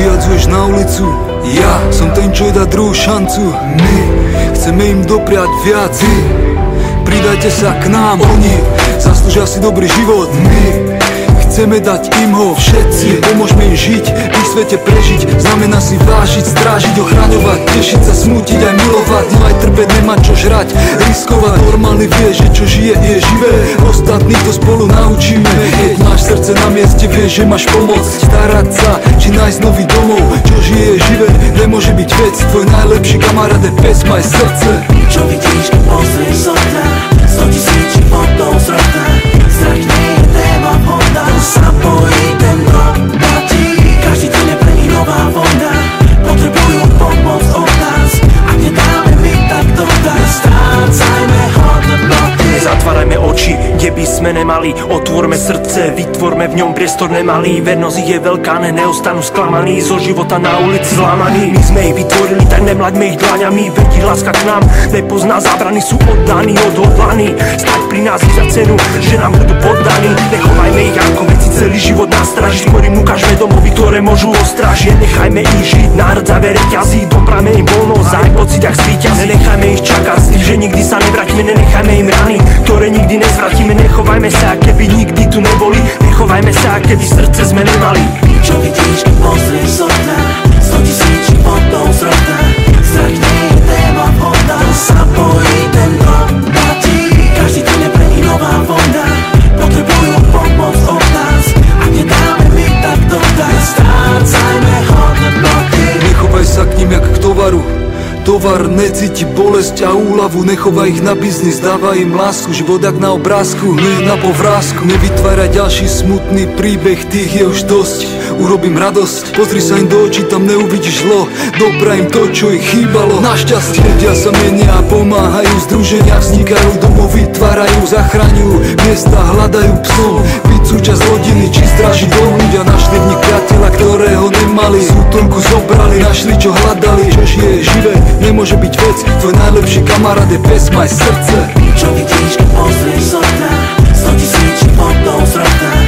vyhadzuješ na ulicu. Ja som ten, čo dá druhú šancu. My chceme im dopriať viac. Pridajte sa k nám. Oni zaslúžia si dobrý život. My chceme dať im ho všetci. Pomôžme im žiť, v ich svete prežiť. Znamená si vážiť, strážiť, ochraňovať, tešiť sa, smútiť aj milovať. Nemaj trpeť, nemať čo žrať, riskovať. Normálny vie, že čo žije je živé. Ostatní to spolu naučíme. Keď máš srdce na mieste, vieš, že máš pomôcť. Starať sa, či nájsť nový domov. Čo žije je živé, nemôže byť vec. Tvoj najlepší kamarát je pes, maj srdce. Čo vidíš, keď pozrieš z okna, 100 000 životov z roka. Strach nie je téma vhoda, to sa bojí, ten rok platí. Každý deň je pre nich nová vojna, potrebujú pomoc od nás. Ak nedáme my, tak to dá. Strácajme hodnoty. Zatvárajme oči, kde by sme nemali. Otvorme srdce, vytvorme v ňom priestor nemalý. Vernosť ich je veľká, neostanú sklamaní. Zo života na ulici zlamaní. My sme ich vytvorili, tak nemlaďme ich dlaňami. Veď láska k nám nepozná zábrany. Sú oddaní, odhodlaní stať pri nás i za cenu, že nám budú poddaní. Nechovajme ich ako veci celý život na stráži. Skôr im ukážme domovy, ktoré môžu ostrážiť. Nechajme ich žiť, nárdzave reťazí. Doprajme im voľnosť, aj pocitách zvýťazí. Nenechajme ich čakať s tým, že nikdy sa nevrátime. Nenechajme im rany, ktoré nikdy nezvrátime. Nechovajme sa, keby nikdy tu neboli. Nechovajme sa, keby srdce sme nemali. Čo vidíš, keď pozrieš z okna, 100 000 životov z roka. Strach nie je téma vhoda, to sa bojí, ten rok platí. Každý deň je pre nich nová vojna, potrebujú pomoc od nás. Ak nedáme my, tak to dá. Strácajme hodnoty. Nechovaj sa k ním jak k tovaru. Tovar necíti bolesť a úľavu. Nechovaj ich na biznis, dávaj im lásku. Život jak na obrázku, nie na povrázku. Nevytváraj ďalší smutný príbeh, tých je už dosť. Urobím radosť, pozri sa im do očí, tam neuvidíš zlo. Doprajem to, čo ich chýbalo. Našťastie ľudia sa menia a pomáhajú. Združenia vznikajú, domov vytvárajú, zachraňujú, miesta hľadajú psom. Byť súčasť rodiny, či strážiť dom. Ľudia našli v nich priateľa, ktorého nemali. Sútomku zobrali, našli čo hľadali. Čo žije živé, nemôže byť vec. Tvoj najlepší kamarát je pes, maj srdce. Čo vidíš, keď pozrieš z okna, 100 000 životov z roka.